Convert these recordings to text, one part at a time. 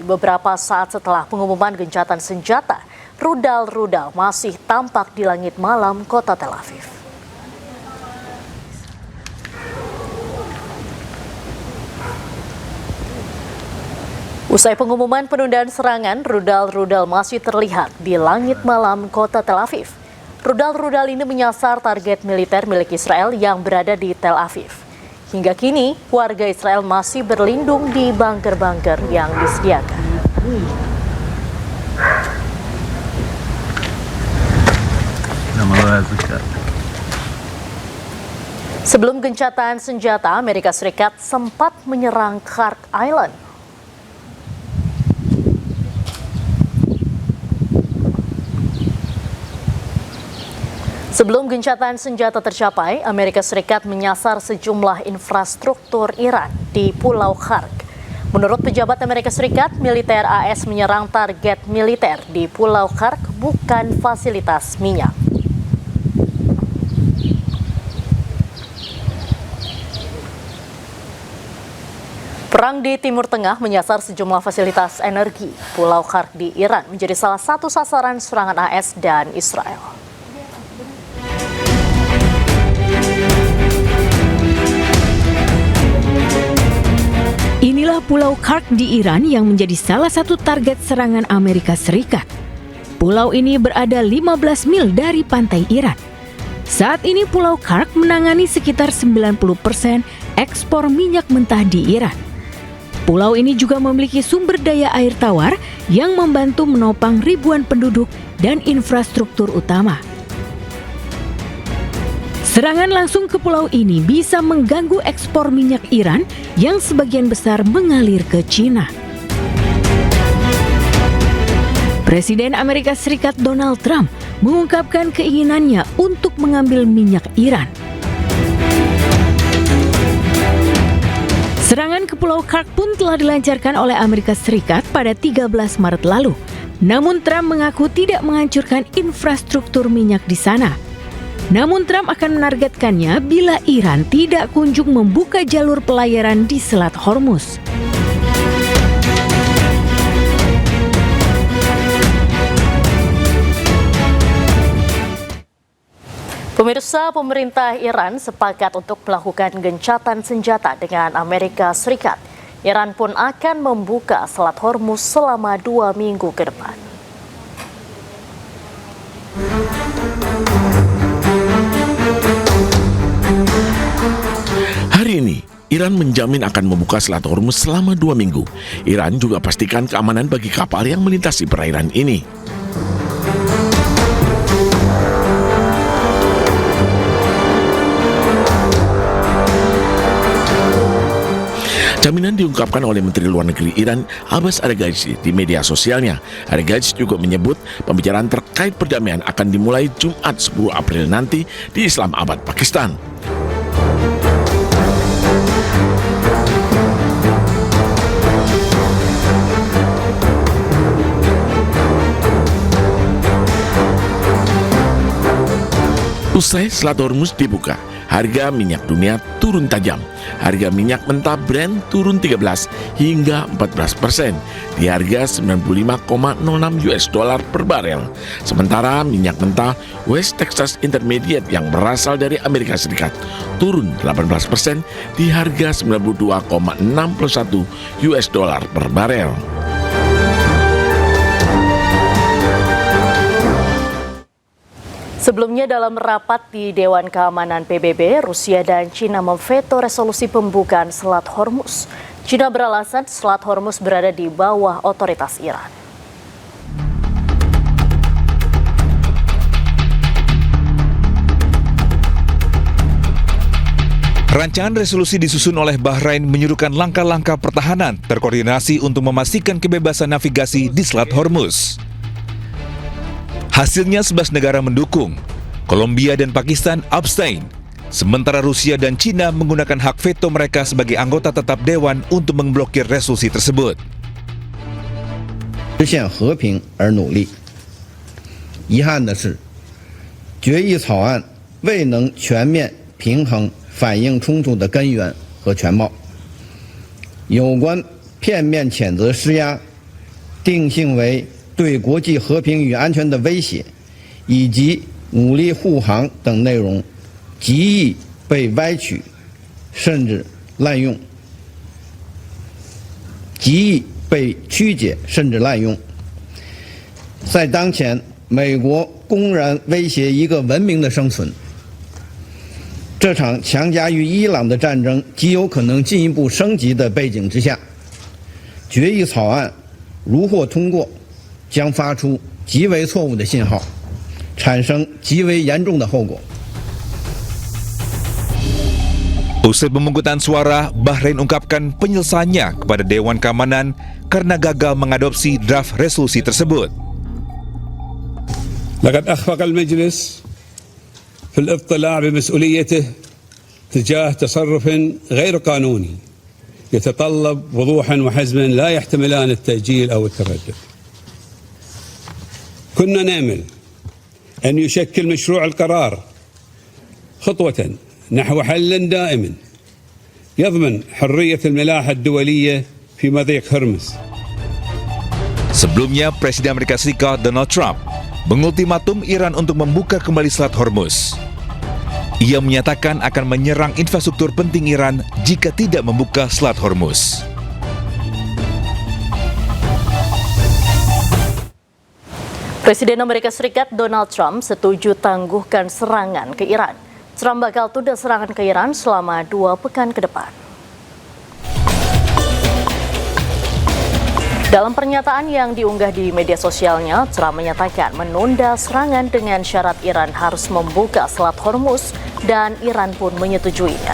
beberapa saat setelah pengumuman gencatan senjata, rudal-rudal masih tampak di langit malam kota Tel Aviv. Usai pengumuman penundaan serangan, rudal-rudal masih terlihat di langit malam kota Tel Aviv. Rudal-rudal ini menyasar target militer milik Israel yang berada di Tel Aviv. Hingga kini, warga Israel masih berlindung di bunker-bunker yang disediakan. Sebelum gencatan senjata, Amerika Serikat sempat menyerang Khark Island. Sebelum gencatan senjata tercapai, Amerika Serikat menyasar sejumlah infrastruktur Iran di Pulau Khark. Menurut pejabat Amerika Serikat, militer AS menyerang target militer di Pulau Khark, bukan fasilitas minyak. Perang di Timur Tengah menyasar sejumlah fasilitas energi. Pulau Khark di Iran menjadi salah satu sasaran serangan AS dan Israel. Inilah Pulau Khark di Iran yang menjadi salah satu target serangan Amerika Serikat. Pulau ini berada 15 mil dari pantai Iran. Saat ini Pulau Khark menangani sekitar 90% ekspor minyak mentah di Iran. Pulau ini juga memiliki sumber daya air tawar yang membantu menopang ribuan penduduk dan infrastruktur utama. Serangan langsung ke pulau ini bisa mengganggu ekspor minyak Iran yang sebagian besar mengalir ke Cina. Presiden Amerika Serikat Donald Trump mengungkapkan keinginannya untuk mengambil minyak Iran. Serangan ke Pulau Khark pun telah dilancarkan oleh Amerika Serikat pada 13 Maret lalu. Namun Trump mengaku tidak menghancurkan infrastruktur minyak di sana. Namun Trump akan menargetkannya bila Iran tidak kunjung membuka jalur pelayaran di Selat Hormuz. Pemirsa, pemerintah Iran sepakat untuk melakukan gencatan senjata dengan Amerika Serikat. Iran pun akan membuka Selat Hormuz selama 2 minggu ke depan. Hari ini, Iran menjamin akan membuka Selat Hormuz selama 2 minggu. Iran juga pastikan keamanan bagi kapal yang melintasi perairan ini. Jaminan diungkapkan oleh Menteri Luar Negeri Iran, Abbas Araghchi, di media sosialnya. Araghchi juga menyebut pembicaraan terkait perdamaian akan dimulai Jumat 10 April nanti di Islamabad, Pakistan. Usai Selat Hormuz dibuka, harga minyak dunia turun tajam. Harga minyak mentah Brent turun 13 hingga 14% di harga 95,06 US dollar per barel. Sementara minyak mentah West Texas Intermediate yang berasal dari Amerika Serikat turun 18% di harga 92,61 US dollar per barel. Sebelumnya dalam rapat di Dewan Keamanan PBB, Rusia dan China memveto resolusi pembukaan Selat Hormuz. China beralasan Selat Hormuz berada di bawah otoritas Iran. Rancangan resolusi disusun oleh Bahrain menyuruhkan langkah-langkah pertahanan terkoordinasi untuk memastikan kebebasan navigasi di Selat Hormuz. Hasilnya 11 negara mendukung, Kolombia dan Pakistan abstain, sementara Rusia dan China menggunakan hak veto mereka sebagai anggota tetap Dewan untuk memblokir resolusi tersebut. 实现和平而努力。遗憾的是，决议草案未能全面平衡反映冲突的根源和全貌。有关片面谴责施压，定性为对国际和平与安全的威胁，以及武力护航等内容，极易被歪曲，甚至滥用，极易被曲解甚至滥用。在当前美国公然威胁一个文明的生存，这场强加于伊朗的战争极有可能进一步升级的背景之下，决议草案如获通过，将发出极为错误的信号，产生极为严重的后果。 Usai pemungutan suara, Bahrain ungkapkan penyelesaiannya kepada Dewan Keamanan karena gagal mengadopsi draft resolusi tersebut. لقد أخفق المجلس في الاطلاع بمسؤوليته تجاه تصرف غير قانوني يتطلب وضوحا وحزما لا يحتملان التأجيل أو التردد. كنا نأمل أن يشكل مشروع القرار خطوة نحو حل دائم يضمن حرية الملاحة الدولية في مضيق هرمز. Sebelumnya, Presiden Amerika Serikat Donald Trump mengultimatum Iran untuk membuka kembali Selat Hormuz. Ia menyatakan akan menyerang infrastruktur penting Iran jika tidak membuka Selat Hormuz. Presiden Amerika Serikat Donald Trump setuju tangguhkan serangan ke Iran. Trump bakal tunda serangan ke Iran selama 2 pekan ke depan. Dalam pernyataan yang diunggah di media sosialnya, Trump menyatakan menunda serangan dengan syarat Iran harus membuka Selat Hormuz dan Iran pun menyetujuinya.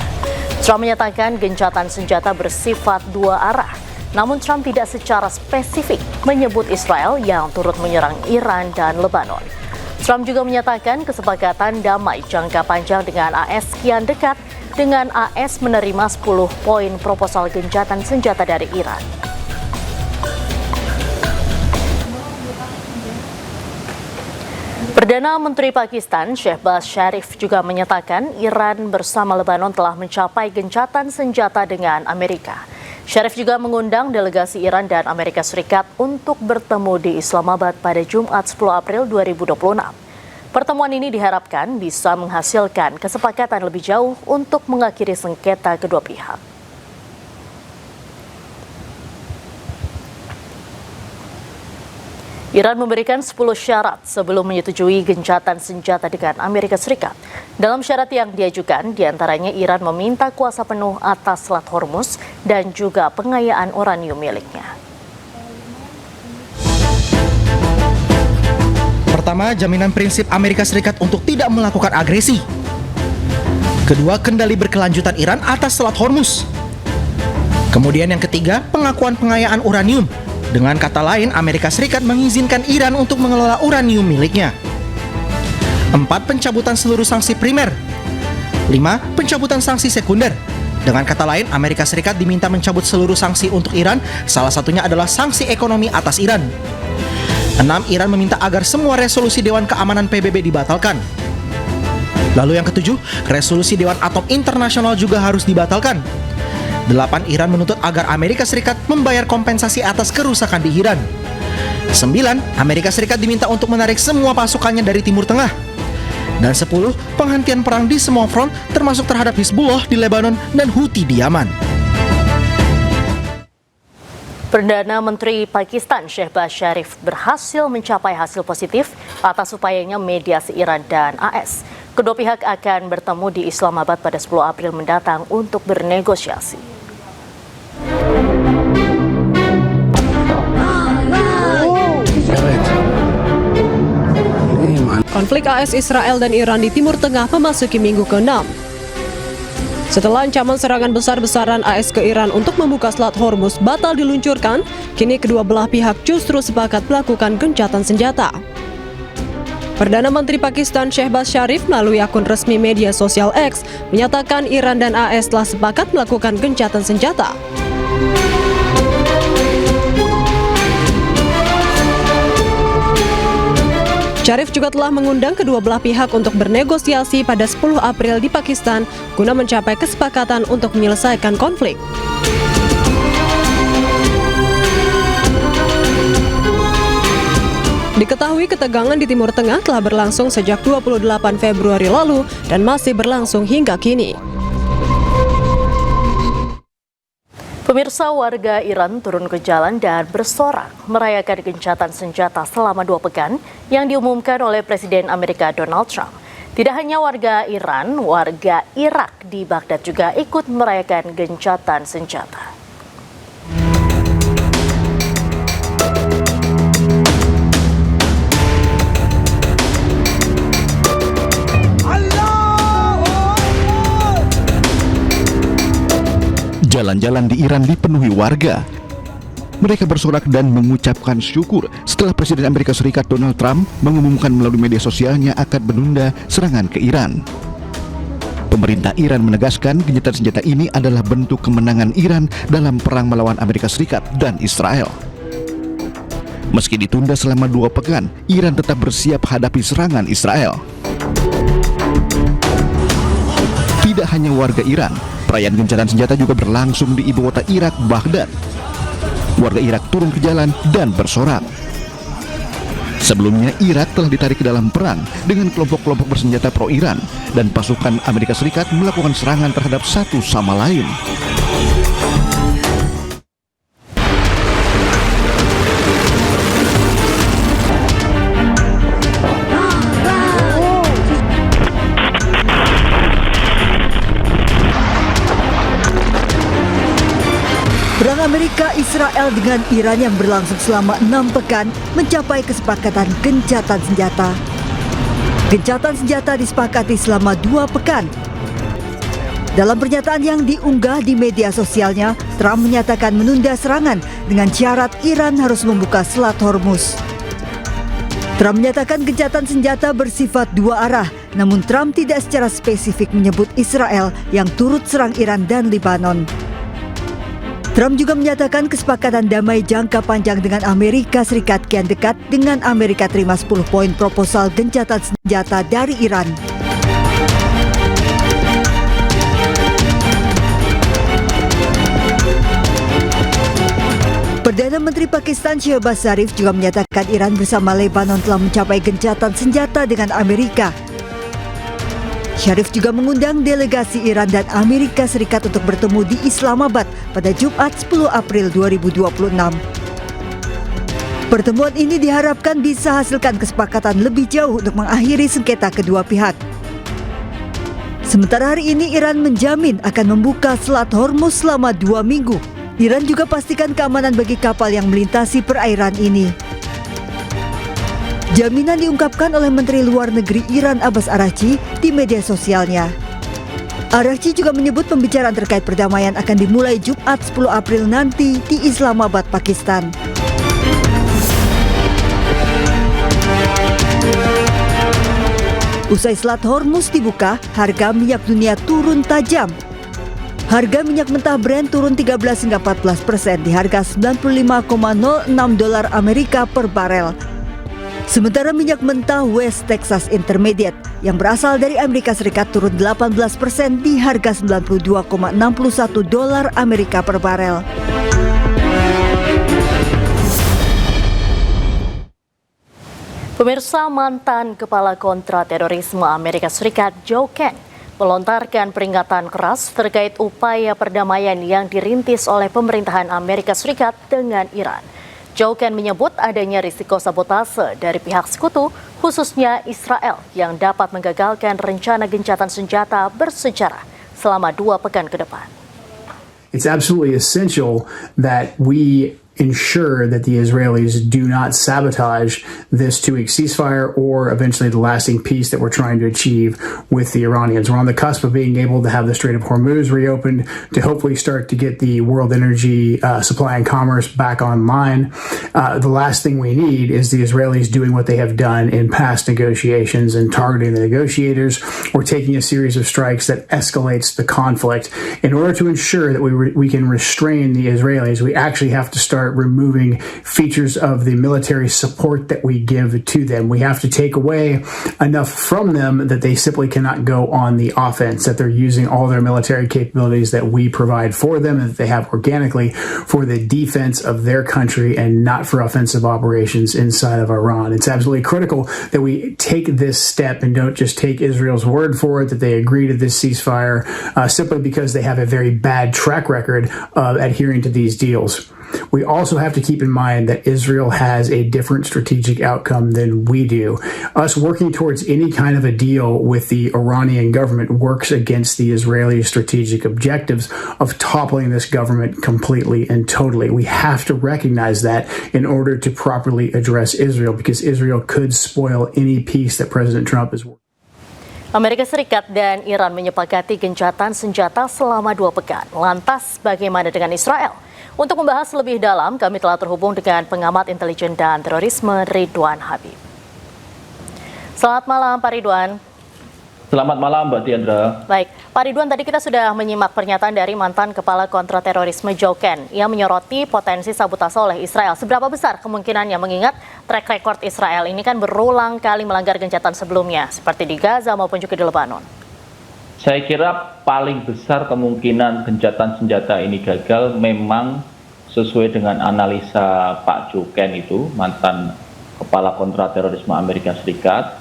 Trump menyatakan gencatan senjata bersifat 2 arah, namun Trump tidak secara spesifik menyebut Israel yang turut menyerang Iran dan Lebanon. Trump juga menyatakan kesepakatan damai jangka panjang dengan AS kian dekat dengan AS menerima 10 poin proposal gencatan senjata dari Iran. Perdana Menteri Pakistan Shehbaz Sharif juga menyatakan Iran bersama Lebanon telah mencapai gencatan senjata dengan Amerika. Sharif juga mengundang delegasi Iran dan Amerika Serikat untuk bertemu di Islamabad pada Jumat 10 April 2026. Pertemuan ini diharapkan bisa menghasilkan kesepakatan lebih jauh untuk mengakhiri sengketa kedua pihak. Iran memberikan 10 syarat sebelum menyetujui gencatan senjata dengan Amerika Serikat. Dalam syarat yang diajukan, diantaranya Iran meminta kuasa penuh atas Selat Hormuz dan juga pengayaan uranium miliknya. Pertama, jaminan prinsip Amerika Serikat untuk tidak melakukan agresi. Kedua, kendali berkelanjutan Iran atas Selat Hormuz. Kemudian yang ketiga, pengakuan pengayaan uranium. Dengan kata lain, Amerika Serikat mengizinkan Iran untuk mengelola uranium miliknya. 4. Pencabutan seluruh sanksi primer. 5. Pencabutan sanksi sekunder. Dengan kata lain, Amerika Serikat diminta mencabut seluruh sanksi untuk Iran, salah satunya adalah sanksi ekonomi atas Iran. 6. Iran meminta agar semua resolusi Dewan Keamanan PBB dibatalkan. Lalu yang ketujuh, resolusi Dewan Atom Internasional juga harus dibatalkan. 8. Iran menuntut agar Amerika Serikat membayar kompensasi atas kerusakan di Iran. 9. Amerika Serikat diminta untuk menarik semua pasukannya dari Timur Tengah. Dan 10. Penghentian perang di semua front termasuk terhadap Hizbullah di Lebanon dan Houthi di Yaman. Perdana Menteri Pakistan Shehbaz Sharif berhasil mencapai hasil positif atas upayanya mediasi Iran dan AS. Kedua pihak akan bertemu di Islamabad pada 10 April mendatang untuk bernegosiasi. Konflik AS Israel dan Iran di Timur Tengah memasuki minggu ke-6. Setelah ancaman serangan besar-besaran AS ke Iran untuk membuka Selat Hormuz batal diluncurkan, kini kedua belah pihak justru sepakat melakukan gencatan senjata. Perdana Menteri Pakistan Shehbaz Sharif melalui akun resmi media sosial X menyatakan Iran dan AS telah sepakat melakukan gencatan senjata. Sharif juga telah mengundang kedua belah pihak untuk bernegosiasi pada 10 April di Pakistan guna mencapai kesepakatan untuk menyelesaikan konflik. diketahui ketegangan di Timur Tengah telah berlangsung sejak 28 Februari lalu dan masih berlangsung hingga kini. Pemirsa, warga Iran turun ke jalan dan bersorak merayakan gencatan senjata selama 2 pekan yang diumumkan oleh Presiden Amerika Donald Trump. Tidak hanya warga Iran, warga Irak di Baghdad juga ikut merayakan gencatan senjata. Jalan-jalan di Iran dipenuhi warga. Mereka bersorak dan mengucapkan syukur setelah Presiden Amerika Serikat Donald Trump mengumumkan melalui media sosialnya akan menunda serangan ke Iran. Pemerintah Iran menegaskan gencatan senjata ini adalah bentuk kemenangan Iran dalam perang melawan Amerika Serikat dan Israel. Meski ditunda selama 2 pekan, Iran tetap bersiap hadapi serangan Israel. Tidak hanya warga Iran, perayaan gencatan senjata juga berlangsung di ibu kota Irak, Baghdad. Warga Irak turun ke jalan dan bersorak. Sebelumnya, Irak telah ditarik ke dalam perang dengan kelompok-kelompok bersenjata pro-Iran dan pasukan Amerika Serikat melakukan serangan terhadap satu sama lain. Perang Amerika-Israel dengan Iran yang berlangsung selama 6 pekan mencapai kesepakatan gencatan senjata. Gencatan senjata disepakati selama 2 pekan. Dalam pernyataan yang diunggah di media sosialnya, Trump menyatakan menunda serangan dengan syarat Iran harus membuka Selat Hormuz. Trump menyatakan gencatan senjata bersifat 2 arah, namun Trump tidak secara spesifik menyebut Israel yang turut serang Iran dan Lebanon. Trump juga menyatakan kesepakatan damai jangka panjang dengan Amerika Serikat kian dekat dengan Amerika terima 10 poin proposal gencatan senjata dari Iran. Perdana Menteri Pakistan Shehbaz Sharif juga menyatakan Iran bersama Lebanon telah mencapai gencatan senjata dengan Amerika. Sharif juga mengundang delegasi Iran dan Amerika Serikat untuk bertemu di Islamabad pada Jumat 10 April 2026. Pertemuan ini diharapkan bisa hasilkan kesepakatan lebih jauh untuk mengakhiri sengketa kedua pihak. Sementara hari ini Iran menjamin akan membuka Selat Hormuz selama 2 minggu. Iran juga pastikan keamanan bagi kapal yang melintasi perairan ini. Jaminan diungkapkan oleh Menteri Luar Negeri Iran Abbas Araghchi di media sosialnya. Araghchi juga menyebut pembicaraan terkait perdamaian akan dimulai Jumat 10 April nanti di Islamabad, Pakistan. Usai Selat Hormuz dibuka, harga minyak dunia turun tajam. Harga minyak mentah Brent turun 13 hingga 14% di harga $95,06 Amerika per barel. Sementara minyak mentah West Texas Intermediate yang berasal dari Amerika Serikat turun 18% di harga $92,61 Amerika per barel. Pemirsa, mantan Kepala Kontraterorisme Amerika Serikat Joe Kent melontarkan peringatan keras terkait upaya perdamaian yang dirintis oleh pemerintahan Amerika Serikat dengan Iran. Joe Kent menyebut adanya risiko sabotase dari pihak sekutu, khususnya Israel, yang dapat menggagalkan rencana gencatan senjata bersejarah selama 2 pekan ke depan. It's absolutely essential that we ensure that the Israelis do not sabotage this 2-week ceasefire or eventually the lasting peace that we're trying to achieve with the Iranians. We're on the cusp of being able to have the Strait of Hormuz reopened to hopefully start to get the world energy supply and commerce back online. The last thing we need is the Israelis doing what they have done in past negotiations and targeting the negotiators or taking a series of strikes that escalates the conflict. In order to ensure that we can restrain the Israelis, we actually have to start start removing features of the military support that we give to them. We have to take away enough from them that they simply cannot go on the offense, that they're using all their military capabilities that we provide for them and that they have organically for the defense of their country and not for offensive operations inside of Iran. It's absolutely critical that we take this step and don't just take Israel's word for it, that they agree to this ceasefire simply because they have a very bad track record of adhering to these deals. We also have to keep in mind that Israel has a different strategic outcome than we do. Us working towards any kind of a deal with the Iranian government works against the Israeli strategic objectives of toppling this government completely and totally. We have to recognize that in order to properly address Israel, because Israel could spoil any peace that President Trump is working. Amerika Serikat dan Iran menyepakati gencatan senjata selama 2 pekan. Lantas bagaimana dengan Israel? Untuk membahas lebih dalam, kami telah terhubung dengan pengamat intelijen dan terorisme Ridwan Habib. Selamat malam Pak Ridwan. Selamat malam Mbak Diandra. Baik, Pak Ridwan, tadi kita sudah menyimak pernyataan dari mantan Kepala Kontraterorisme Joe Ken yang menyoroti potensi sabotase oleh Israel. Seberapa besar kemungkinannya mengingat track record Israel ini kan berulang kali melanggar gencatan sebelumnya seperti di Gaza maupun juga di Lebanon? Saya kira paling besar kemungkinan gencatan senjata ini gagal memang sesuai dengan analisa Pak Joe Ken itu, mantan Kepala Kontraterorisme Amerika Serikat.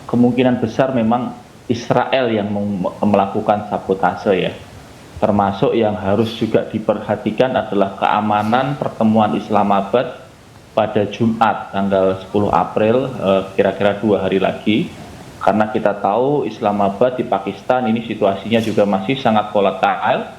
Kemungkinan besar memang Israel yang melakukan sabotase ya. Termasuk yang harus juga diperhatikan adalah keamanan pertemuan Islamabad pada Jumat tanggal 10 April, kira-kira 2 hari lagi. Karena kita tahu Islamabad di Pakistan ini situasinya juga masih sangat volatile,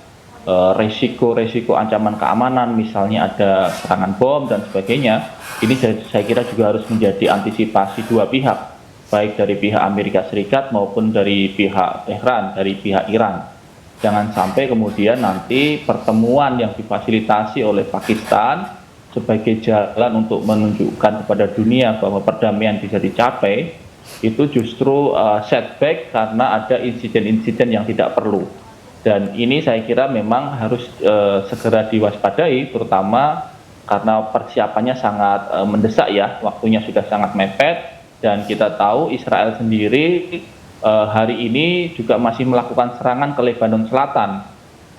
resiko ancaman keamanan misalnya ada serangan bom dan sebagainya, ini saya kira juga harus menjadi antisipasi dua pihak, baik dari pihak Amerika Serikat maupun dari pihak Tehran, dari pihak Iran. Jangan sampai kemudian nanti pertemuan yang difasilitasi oleh Pakistan sebagai jalan untuk menunjukkan kepada dunia bahwa perdamaian bisa dicapai, itu justru setback karena ada insiden-insiden yang tidak perlu. Dan ini saya kira memang harus segera diwaspadai, terutama karena persiapannya sangat mendesak ya, waktunya sudah sangat mepet, dan kita tahu Israel sendiri hari ini juga masih melakukan serangan ke Lebanon Selatan.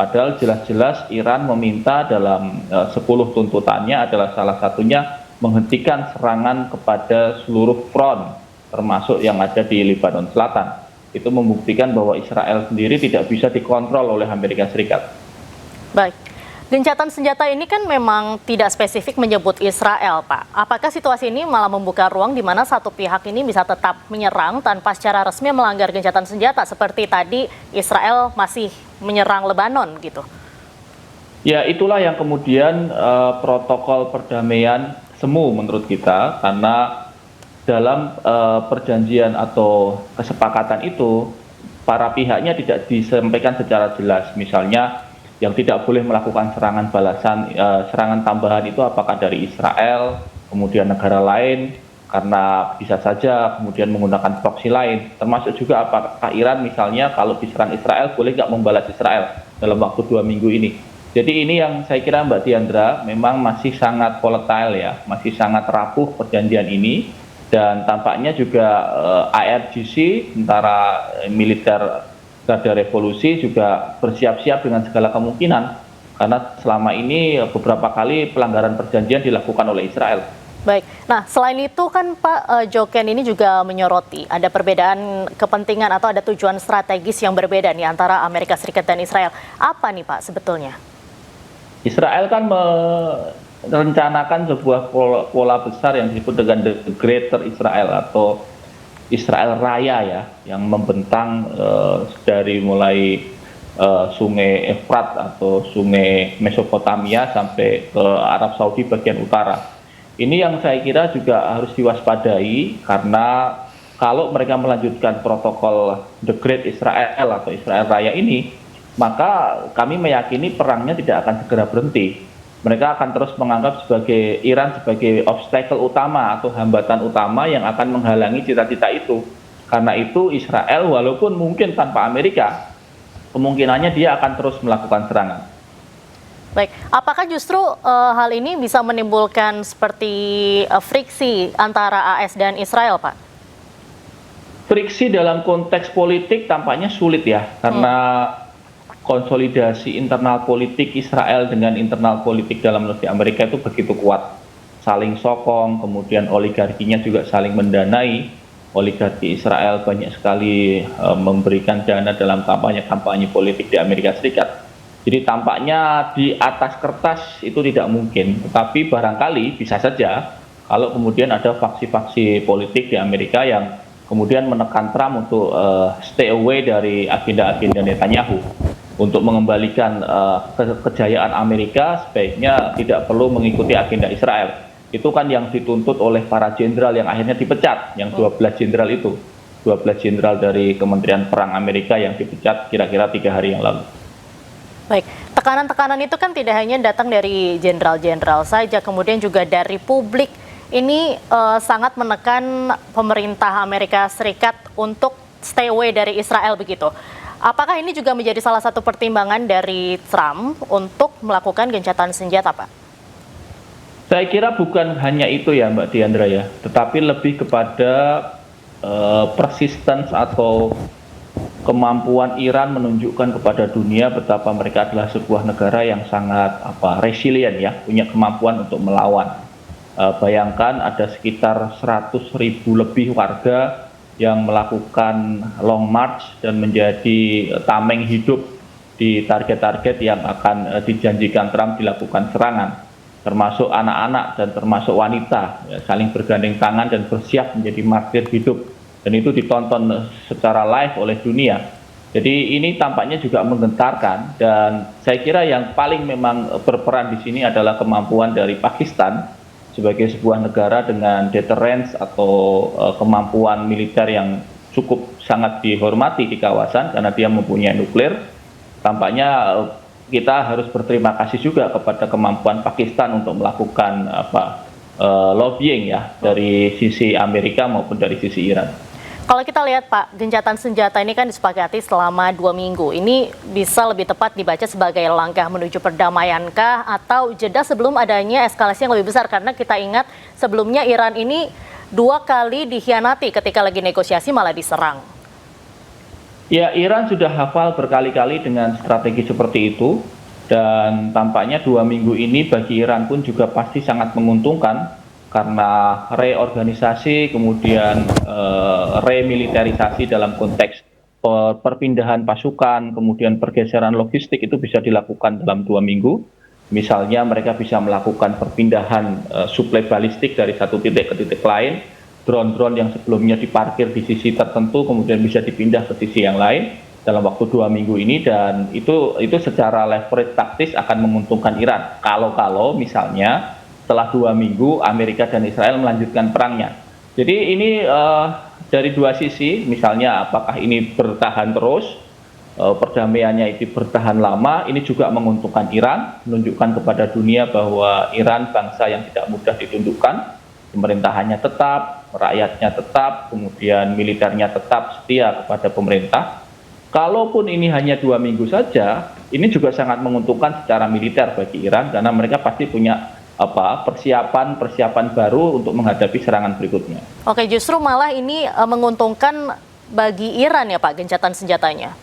Padahal jelas-jelas Iran meminta dalam 10 tuntutannya adalah salah satunya menghentikan serangan kepada seluruh front, termasuk yang ada di Lebanon Selatan. Itu membuktikan bahwa Israel sendiri tidak bisa dikontrol oleh Amerika Serikat. Baik, gencatan senjata ini kan memang tidak spesifik menyebut Israel, Pak. Apakah situasi ini malah membuka ruang di mana satu pihak ini bisa tetap menyerang tanpa secara resmi melanggar gencatan senjata, seperti tadi Israel masih menyerang Lebanon gitu? Ya, itulah yang kemudian protokol perdamaian semu menurut kita, karena dalam perjanjian atau kesepakatan itu para pihaknya tidak disampaikan secara jelas. Misalnya yang tidak boleh melakukan serangan balasan, serangan tambahan itu apakah dari Israel, kemudian negara lain, karena bisa saja kemudian menggunakan proksi lain. Termasuk juga apakah Iran misalnya kalau diserang Israel boleh nggak membalas Israel dalam waktu 2 minggu ini. Jadi ini yang saya kira Mbak Diandra memang masih sangat volatile ya, masih sangat rapuh perjanjian ini. Dan tampaknya juga IRGC, tentara militer Garda Revolusi juga bersiap-siap dengan segala kemungkinan. Karena selama ini beberapa kali pelanggaran perjanjian dilakukan oleh Israel. Baik, nah selain itu kan Pak Joe Ken ini juga menyoroti ada perbedaan kepentingan atau ada tujuan strategis yang berbeda nih antara Amerika Serikat dan Israel. Apa nih Pak sebetulnya? Israel kan merencanakan sebuah pola besar yang disebut dengan The Greater Israel atau Israel Raya ya, yang membentang dari mulai sungai Efrat atau sungai Mesopotamia sampai ke Arab Saudi bagian utara. Ini yang saya kira juga harus diwaspadai, karena kalau mereka melanjutkan protokol The Great Israel atau Israel Raya ini, maka kami meyakini perangnya tidak akan segera berhenti. Mereka akan terus menganggap Iran sebagai obstacle utama atau hambatan utama yang akan menghalangi cita-cita itu. Karena itu Israel walaupun mungkin tanpa Amerika, kemungkinannya dia akan terus melakukan serangan. Baik, apakah justru hal ini bisa menimbulkan seperti friksi antara AS dan Israel, Pak? Friksi dalam konteks politik tampaknya sulit ya, karena konsolidasi internal politik Israel dengan internal politik dalam negeri Amerika itu begitu kuat. Saling sokong, kemudian oligarkinya juga saling mendanai. Oligarki Israel banyak sekali memberikan dana dalam kampanye-kampanye politik di Amerika Serikat. Jadi tampaknya di atas kertas itu tidak mungkin, tetapi barangkali bisa saja kalau kemudian ada faksi-faksi politik di Amerika yang kemudian menekan Trump untuk stay away dari agenda-agenda Netanyahu, untuk mengembalikan kejayaan Amerika sebaiknya tidak perlu mengikuti agenda Israel. Itu kan yang dituntut oleh para jenderal yang akhirnya dipecat, yang 12 jenderal itu, 12 jenderal dari Kementerian Perang Amerika yang dipecat kira-kira 3 hari yang lalu. Baik, tekanan-tekanan itu kan tidak hanya datang dari jenderal-jenderal saja, kemudian juga dari publik. Ini sangat menekan pemerintah Amerika Serikat untuk stay away dari Israel begitu. Apakah ini juga menjadi salah satu pertimbangan dari Trump untuk melakukan gencatan senjata, Pak? Saya kira bukan hanya itu ya Mbak Diandra ya, tetapi lebih kepada persistence atau kemampuan Iran menunjukkan kepada dunia betapa mereka adalah sebuah negara yang sangat resilient ya, punya kemampuan untuk melawan. Bayangkan ada sekitar 100.000 lebih warga yang melakukan long march dan menjadi tameng hidup di target-target yang akan dijanjikan Trump dilakukan serangan, termasuk anak-anak dan termasuk wanita, ya, saling bergandeng tangan dan bersiap menjadi martir hidup, dan itu ditonton secara live oleh dunia. Jadi ini tampaknya juga menggentarkan, dan saya kira yang paling memang berperan di sini adalah kemampuan dari Pakistan sebagai sebuah negara dengan deterrence atau kemampuan militer yang cukup sangat dihormati di kawasan karena dia mempunyai nuklir. Tampaknya kita harus berterima kasih juga kepada kemampuan Pakistan untuk melakukan lobbying ya dari sisi Amerika maupun dari sisi Iran. Kalau kita lihat Pak, gencatan senjata ini kan disepakati selama 2 minggu. Ini bisa lebih tepat dibaca sebagai langkah menuju perdamaiankah atau jeda sebelum adanya eskalasi yang lebih besar? Karena kita ingat sebelumnya Iran ini 2 kali dikhianati ketika lagi negosiasi malah diserang. Ya, Iran sudah hafal berkali-kali dengan strategi seperti itu, dan tampaknya 2 minggu ini bagi Iran pun juga pasti sangat menguntungkan karena reorganisasi, kemudian remiliterisasi dalam konteks perpindahan pasukan, kemudian pergeseran logistik itu bisa dilakukan dalam 2 minggu. Misalnya mereka bisa melakukan perpindahan suplai balistik dari satu titik ke titik lain, drone-drone yang sebelumnya diparkir di sisi tertentu kemudian bisa dipindah ke sisi yang lain dalam waktu 2 minggu ini, dan itu secara leverage taktis akan menguntungkan Iran kalau misalnya setelah 2 minggu Amerika dan Israel melanjutkan perangnya. Jadi ini dari 2 sisi, misalnya apakah ini bertahan terus, perdamaiannya itu bertahan lama, ini juga menguntungkan Iran, menunjukkan kepada dunia bahwa Iran bangsa yang tidak mudah ditundukkan, pemerintahannya tetap, rakyatnya tetap, kemudian militernya tetap setia kepada pemerintah. Kalaupun ini hanya 2 minggu saja, ini juga sangat menguntungkan secara militer bagi Iran karena mereka pasti punya persiapan baru untuk menghadapi serangan berikutnya. Oke, justru malah ini menguntungkan bagi Iran ya Pak, gencatan senjatanya?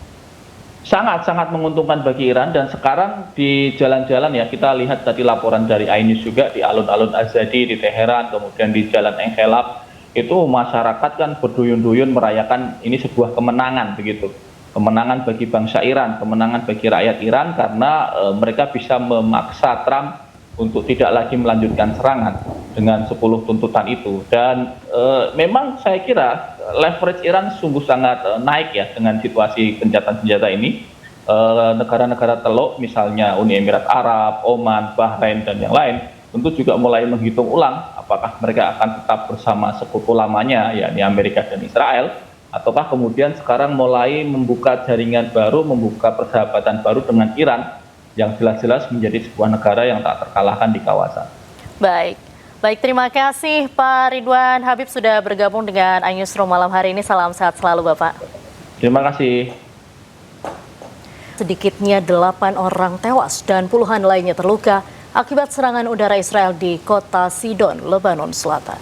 Sangat menguntungkan bagi Iran, dan sekarang di jalan-jalan ya kita lihat tadi laporan dari iNews juga di alun-alun Azadi di Teheran, kemudian di Jalan Enghelab, itu masyarakat kan berduyun-duyun merayakan ini sebuah kemenangan begitu. Kemenangan bagi bangsa Iran, kemenangan bagi rakyat Iran karena mereka bisa memaksa Trump untuk tidak lagi melanjutkan serangan dengan 10 tuntutan itu. Dan memang saya kira leverage Iran sungguh sangat naik ya dengan situasi gencatan senjata ini. Negara-negara teluk misalnya Uni Emirat Arab, Oman, Bahrain dan yang lain tentu juga mulai menghitung ulang apakah mereka akan tetap bersama sekutu lamanya yakni Amerika dan Israel, ataukah kemudian sekarang mulai membuka jaringan baru, membuka persahabatan baru dengan Iran yang jelas-jelas menjadi sebuah negara yang tak terkalahkan di kawasan. Baik, terima kasih Pak Ridwan Habib sudah bergabung dengan iNewsroom malam hari ini. Salam sehat selalu Bapak. Terima kasih. sedikitnya 8 orang tewas dan puluhan lainnya terluka akibat serangan udara Israel di kota Sidon, Lebanon Selatan.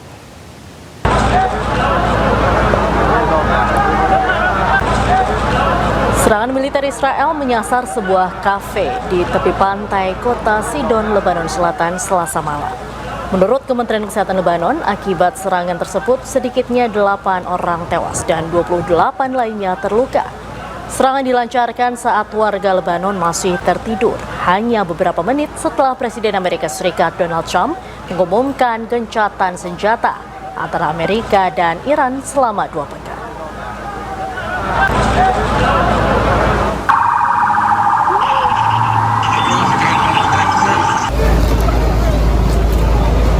Serangan militer Israel menyasar sebuah kafe di tepi pantai kota Sidon, Lebanon Selatan, Selasa malam. Menurut Kementerian Kesehatan Lebanon, akibat serangan tersebut sedikitnya 8 orang tewas dan 28 lainnya terluka. Serangan dilancarkan saat warga Lebanon masih tertidur, hanya beberapa menit setelah Presiden Amerika Serikat Donald Trump mengumumkan gencatan senjata antara Amerika dan Iran selama 2 pekan.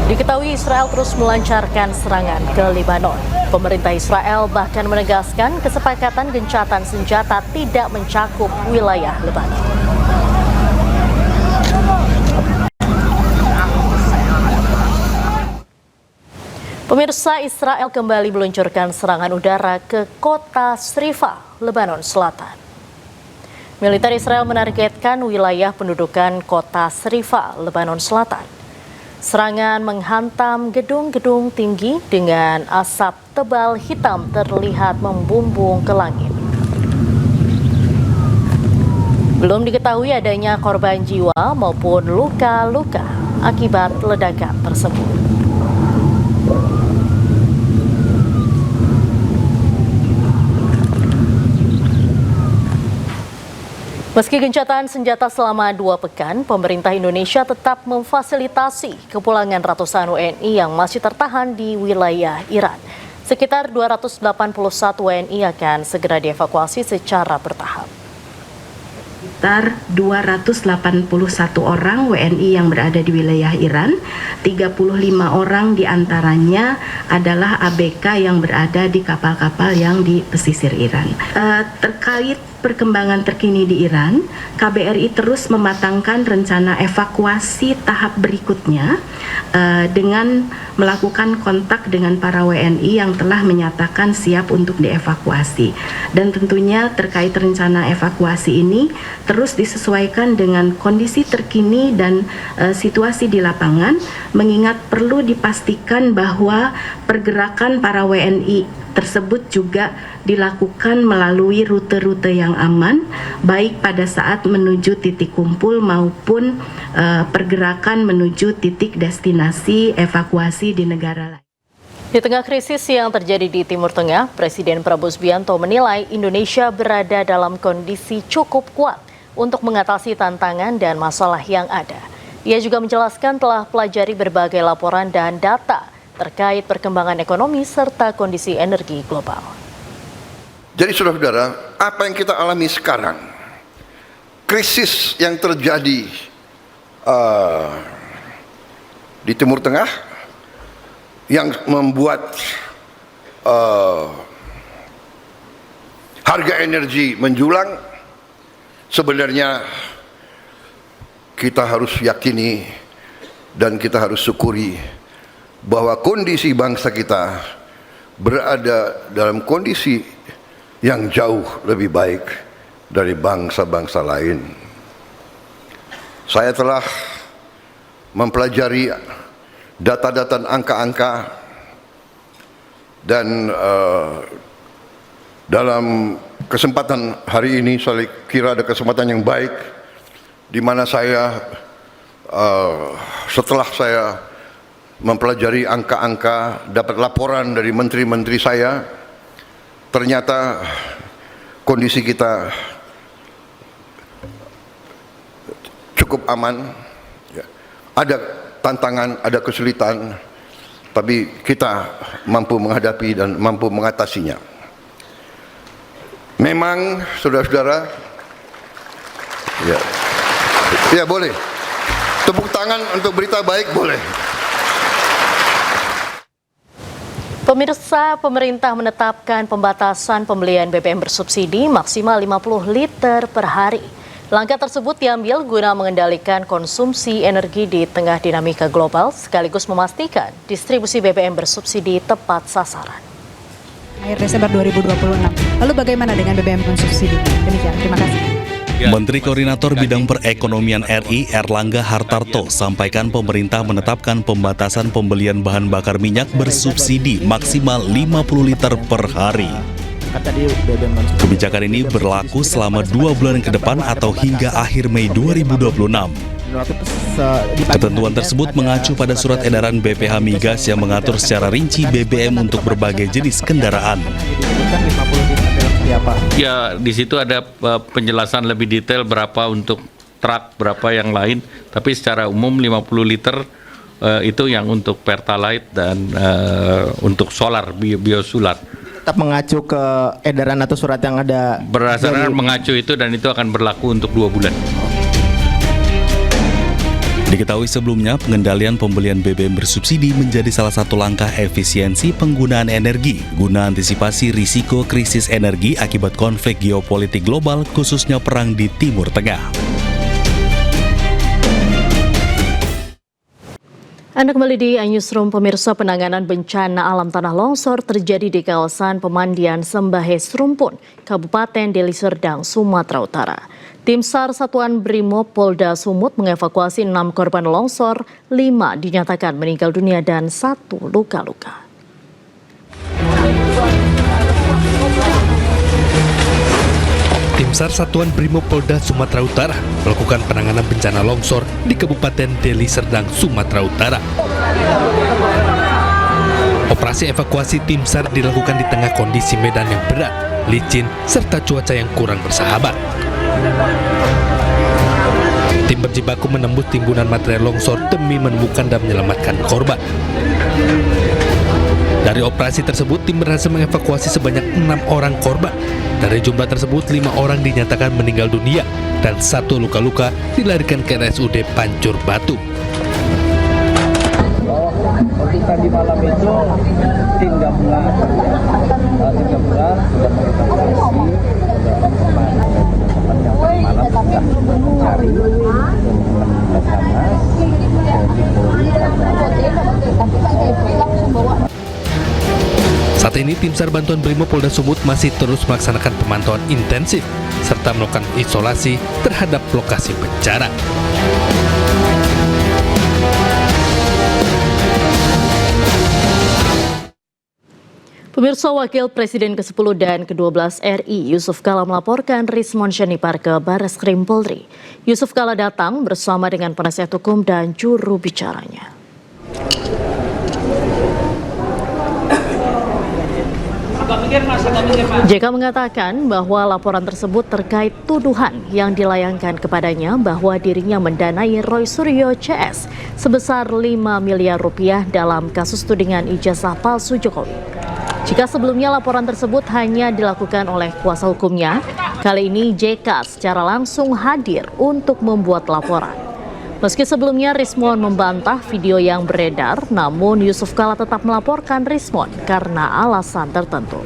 Diketahui Israel terus melancarkan serangan ke Lebanon. Pemerintah Israel bahkan menegaskan kesepakatan gencatan senjata tidak mencakup wilayah Lebanon. Pemirsa, Israel kembali meluncurkan serangan udara ke kota Srifa, Lebanon Selatan. Militer Israel menargetkan wilayah pendudukan kota Srifa, Lebanon Selatan. Serangan menghantam gedung-gedung tinggi dengan asap tebal hitam terlihat membumbung ke langit. Belum diketahui adanya korban jiwa maupun luka-luka akibat ledakan tersebut. Meski gencatan senjata selama 2 pekan, pemerintah Indonesia tetap memfasilitasi kepulangan ratusan WNI yang masih tertahan di wilayah Iran. Sekitar 281 WNI akan segera dievakuasi secara bertahap. Sekitar 281 orang WNI yang berada di wilayah Iran, 35 orang diantaranya adalah ABK yang berada di kapal-kapal yang di pesisir Iran. Terkait perkembangan terkini di Iran, KBRI terus mematangkan rencana evakuasi tahap berikutnya dengan melakukan kontak dengan para WNI yang telah menyatakan siap untuk dievakuasi. Dan tentunya terkait rencana evakuasi ini terus disesuaikan dengan kondisi terkini dan situasi di lapangan, mengingat perlu dipastikan bahwa pergerakan para WNI tersebut juga dilakukan melalui rute-rute yang aman, baik pada saat menuju titik kumpul maupun pergerakan menuju titik destinasi evakuasi di negara lain. Di tengah krisis yang terjadi di Timur Tengah, Presiden Prabowo Subianto menilai Indonesia berada dalam kondisi cukup kuat untuk mengatasi tantangan dan masalah yang ada. Ia juga menjelaskan telah pelajari berbagai laporan dan data terkait perkembangan ekonomi serta kondisi energi global. Jadi saudara-saudara, apa yang kita alami sekarang, krisis yang terjadi di Timur Tengah yang membuat harga energi menjulang, sebenarnya kita harus yakini dan kita harus syukuri bahwa kondisi bangsa kita berada dalam kondisi yang jauh lebih baik dari bangsa-bangsa lain. Saya telah mempelajari data-data angka-angka dan dalam kesempatan hari ini saya kira ada kesempatan yang baik di mana saya setelah saya mempelajari angka-angka, dapat laporan dari menteri-menteri saya, ternyata kondisi kita cukup aman. Ada tantangan, ada kesulitan, tapi kita mampu menghadapi dan mampu mengatasinya. Memang, saudara-saudara, ya boleh. Tepuk tangan untuk berita baik boleh. Pemirsa, pemerintah menetapkan pembatasan pembelian BBM bersubsidi maksimal 50 liter per hari. Langkah tersebut diambil guna mengendalikan konsumsi energi di tengah dinamika global, sekaligus memastikan distribusi BBM bersubsidi tepat sasaran. Akhir Desember 2026. Lalu bagaimana dengan BBM bersubsidi? Demikian, terima kasih. Menteri Koordinator Bidang Perekonomian RI Erlangga Hartarto sampaikan pemerintah menetapkan pembatasan pembelian bahan bakar minyak bersubsidi maksimal 50 liter per hari. Kebijakan ini berlaku selama 2 bulan ke depan atau hingga akhir Mei 2026. Ketentuan tersebut mengacu pada surat edaran BPH Migas yang mengatur secara rinci BBM untuk berbagai jenis kendaraan. Ya, di situ ada penjelasan lebih detail berapa untuk truk, berapa yang lain. Tapi secara umum 50 liter itu yang untuk Pertalite dan untuk solar, biosolar. Tetap mengacu ke edaran atau surat yang ada? Berdasarkan mengacu itu dan itu akan berlaku untuk 2 bulan. Diketahui sebelumnya, pengendalian pembelian BBM bersubsidi menjadi salah satu langkah efisiensi penggunaan energi guna antisipasi risiko krisis energi akibat konflik geopolitik global, khususnya perang di Timur Tengah. Anda kembali di Newsroom, pemirsa. Penanganan bencana alam tanah longsor terjadi di kawasan pemandian Sembahe Serumpun, Kabupaten Deli Serdang, Sumatera Utara. Tim SAR Satuan Brimob Polda Sumut mengevakuasi 6 korban longsor, 5 dinyatakan meninggal dunia dan 1 luka-luka. Tim SAR Satuan Brimob Polda Sumatera Utara melakukan penanganan bencana longsor di Kabupaten Deli Serdang, Sumatera Utara. Operasi evakuasi tim SAR dilakukan di tengah kondisi medan yang berat, licin, serta cuaca yang kurang bersahabat. Tim berjibaku menembus timbunan material longsor demi menemukan dan menyelamatkan korban. Dari operasi tersebut, tim berhasil mengevakuasi sebanyak 6 orang korban. Dari jumlah tersebut, 5 orang dinyatakan meninggal dunia dan 1 luka-luka dilarikan ke RSUD Pancur Batu. Untuk tadi malam itu tim gabungan sudah mengevakuasi teman-teman yang malam sudah mencari teman-teman sana. Saat ini tim SAR Bantuan Brimob Polda Sumut masih terus melaksanakan pemantauan intensif serta melakukan isolasi terhadap lokasi bencana. Pemirsa, Wakil Presiden ke-10 dan ke-12 RI Yusuf Kala melaporkan Rismon Syanipar ke Barreskrim Polri. Yusuf Kala datang bersama dengan penasihat hukum dan juru bicaranya. JK mengatakan bahwa laporan tersebut terkait tuduhan yang dilayangkan kepadanya bahwa dirinya mendanai Roy Suryo CS sebesar 5 miliar rupiah dalam kasus tudingan ijazah palsu Jokowi. Jika sebelumnya laporan tersebut hanya dilakukan oleh kuasa hukumnya, kali ini JK secara langsung hadir untuk membuat laporan. Meski sebelumnya Rismon membantah video yang beredar, namun Yusuf Kala tetap melaporkan Rismon karena alasan tertentu.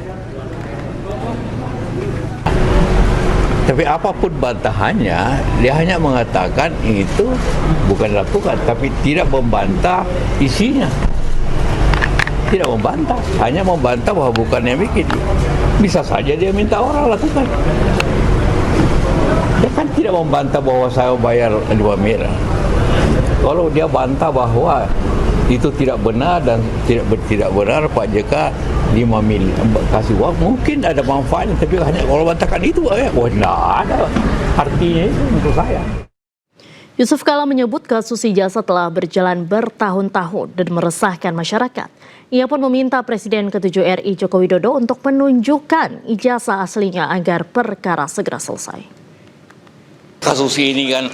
Tapi apapun bantahannya, dia hanya mengatakan itu bukan lakukan, tapi tidak membantah isinya. Tidak membantah, hanya membantah bahwa bukan yang bikin. Bisa saja dia minta orang lakukan. Dia kan tidak membantah bahwa saya bayar 5 miliar. Kalau dia bantah bahwa itu tidak benar dan tidak benar Pak JK 5 miliar kasih uang, mungkin ada manfaatnya, tapi hanya kalau bantahkan itu tidak ada artinya itu menurut saya. Yusuf Kala menyebut kasus ijazah telah berjalan bertahun-tahun dan meresahkan masyarakat. Ia pun meminta Presiden ke-7 RI Joko Widodo untuk menunjukkan ijazah aslinya agar perkara segera selesai. Kasus ini kan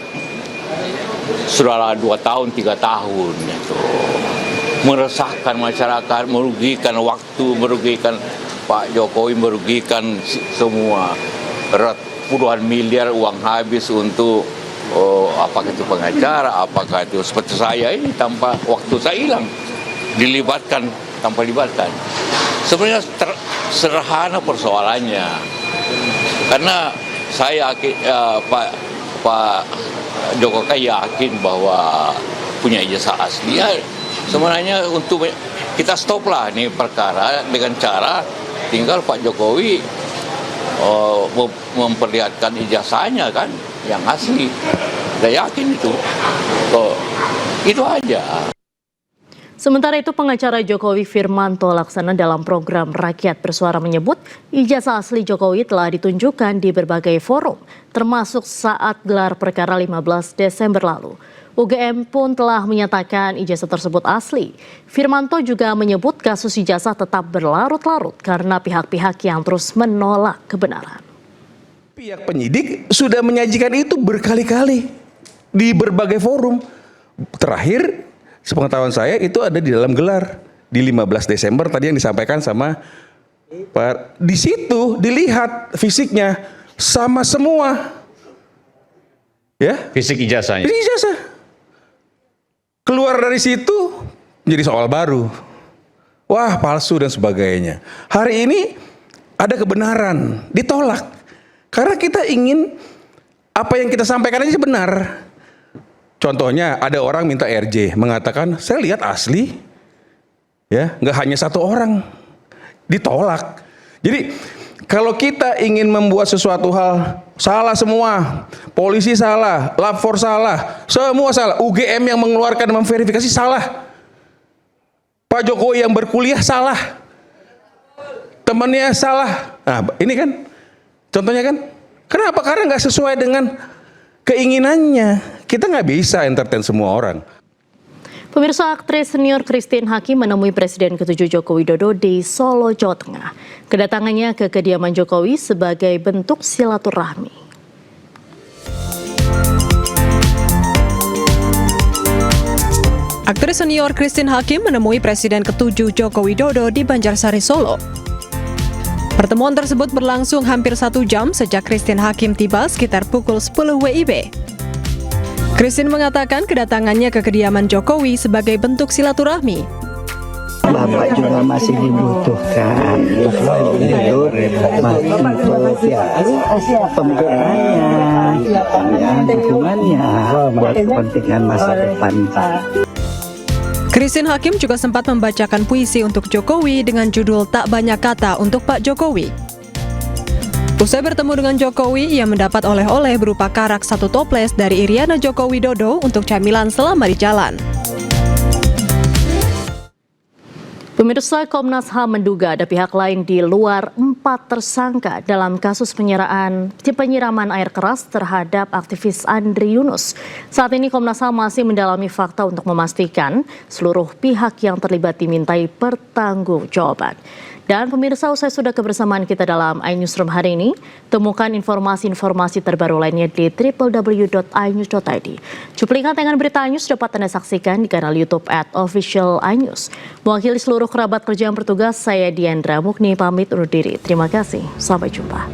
sudah 2 tahun, 3 tahun itu. Meresahkan masyarakat, merugikan waktu, merugikan Pak Jokowi, merugikan semua. Puluhan miliar uang habis untuk apakah itu pengacara, apakah itu seperti saya ini tanpa waktu saya hilang, dilibatkan tanpa libatkan. Sebenarnya sederhana persoalannya, karena saya Pak Jokowi yakin bahwa punya ijazah asli. Ya, sebenarnya untuk kita stoplah nih perkara dengan cara tinggal Pak Jokowi memperlihatkan ijazahnya kan. yang asli. Saya yakin itu. Itu aja. Sementara itu, pengacara Jokowi Firmanto Laksana dalam program Rakyat Bersuara menyebut ijazah asli Jokowi telah ditunjukkan di berbagai forum, termasuk saat gelar perkara 15 Desember lalu. UGM pun telah menyatakan ijazah tersebut asli. Firmanto juga menyebut kasus ijazah tetap berlarut-larut karena pihak-pihak yang terus menolak kebenaran. Pihak penyidik sudah menyajikan itu berkali-kali di berbagai forum. Terakhir, sepengetahuan saya itu ada di dalam gelar di 15 Desember tadi yang disampaikan sama Pak. Di situ dilihat fisiknya sama semua. Ya? Fisik ijazahnya. Fisik ijazah. Keluar dari situ menjadi soal baru. Wah, palsu dan sebagainya. Hari ini ada kebenaran, ditolak. Karena kita ingin apa yang kita sampaikan aja benar. Contohnya ada orang minta RJ, mengatakan saya lihat asli, ya nggak hanya satu orang, ditolak. Jadi kalau kita ingin membuat sesuatu hal salah semua, polisi salah, lapor salah, semua salah, UGM yang mengeluarkan dan memverifikasi salah, Pak Jokowi yang berkuliah salah, temannya salah. Nah ini kan contohnya kan, kenapa? Karena nggak sesuai dengan keinginannya. Kita nggak bisa entertain semua orang. Pemirsa, aktris senior Christine Hakim menemui Presiden ke-7 Joko Widodo di Solo, Jawa Tengah. Kedatangannya ke kediaman Jokowi sebagai bentuk silaturahmi. Aktris senior Christine Hakim menemui Presiden ke-7 Joko Widodo di Banjarsari, Solo. Pertemuan tersebut berlangsung hampir 1 jam sejak Christine Hakim tiba sekitar pukul 10 WIB. Christine mengatakan kedatangannya ke kediaman Jokowi sebagai bentuk silaturahmi. Bapak juga masih dibutuhkan untuk pembelaannya, dukungannya buat kepentingan masa depan. Christine Hakim juga sempat membacakan puisi untuk Jokowi dengan judul Tak Banyak Kata untuk Pak Jokowi. Usai bertemu dengan Jokowi, ia mendapat oleh-oleh berupa karak 1 toples dari Iriana Joko Widodo untuk camilan selama di jalan. Pemirsa, Komnas HAM menduga ada pihak lain di luar 4 tersangka dalam kasus penyiraman air keras terhadap aktivis Andri Yunus. Saat ini Komnas HAM masih mendalami fakta untuk memastikan seluruh pihak yang terlibat dimintai pertanggungjawaban. Dan pemirsa, usai sudah kebersamaan kita dalam iNewsroom hari ini, temukan informasi-informasi terbaru lainnya di www.inews.id. Cuplikan tayangan berita iNews dapat Anda saksikan di kanal YouTube @official_inews. Mewakili seluruh kerabat kerja yang bertugas, saya Diandra Mukni pamit undur diri. Terima kasih, sampai jumpa.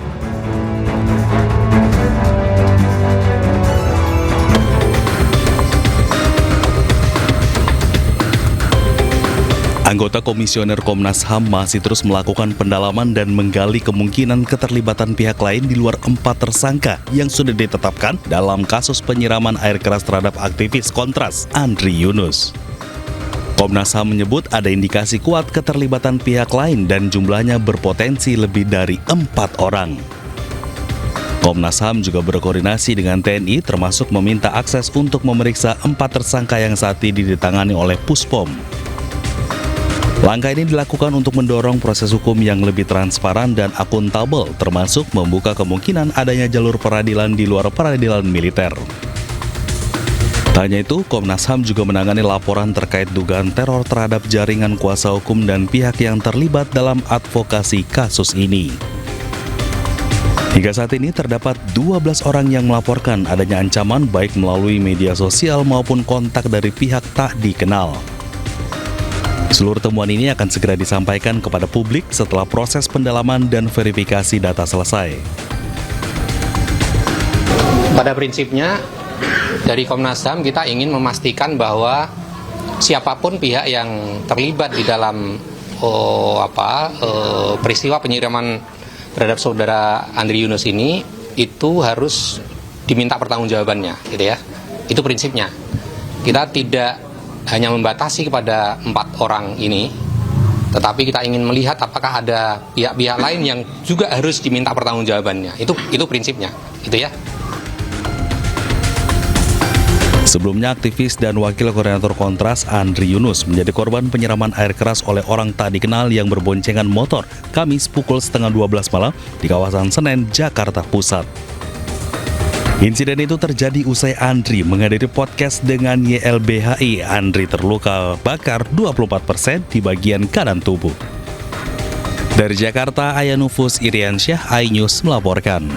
Anggota Komisioner Komnas HAM masih terus melakukan pendalaman dan menggali kemungkinan keterlibatan pihak lain di luar 4 tersangka yang sudah ditetapkan dalam kasus penyiraman air keras terhadap aktivis Kontras, Andri Yunus. Komnas HAM menyebut ada indikasi kuat keterlibatan pihak lain dan jumlahnya berpotensi lebih dari 4 orang. Komnas HAM juga berkoordinasi dengan TNI termasuk meminta akses untuk memeriksa 4 tersangka yang saat ini ditangani oleh Puspom. Langkah ini dilakukan untuk mendorong proses hukum yang lebih transparan dan akuntabel, termasuk membuka kemungkinan adanya jalur peradilan di luar peradilan militer. Tak hanya itu, Komnas HAM juga menangani laporan terkait dugaan teror terhadap jaringan kuasa hukum dan pihak yang terlibat dalam advokasi kasus ini. Hingga saat ini terdapat 12 orang yang melaporkan adanya ancaman baik melalui media sosial maupun kontak dari pihak tak dikenal. Seluruh temuan ini akan segera disampaikan kepada publik setelah proses pendalaman dan verifikasi data selesai. Pada prinsipnya, dari Komnas HAM kita ingin memastikan bahwa siapapun pihak yang terlibat di dalam peristiwa penyiraman terhadap saudara Andri Yunus ini itu harus diminta pertanggungjawabannya, gitu ya. Itu prinsipnya. Kita tidak hanya membatasi kepada 4 orang ini, tetapi kita ingin melihat apakah ada pihak-pihak lain yang juga harus diminta pertanggungjawabannya. Itu prinsipnya, gitu ya. Sebelumnya, aktivis dan wakil koordinator Kontras Andri Yunus menjadi korban penyiraman air keras oleh orang tak dikenal yang berboncengan motor Kamis pukul 11:30 malam di kawasan Senen, Jakarta Pusat. Insiden itu terjadi usai Andri menghadiri podcast dengan YLBHI. Andri terluka bakar 24% di bagian kanan tubuh. Dari Jakarta, Ayanufus Iriansyah, iNews melaporkan.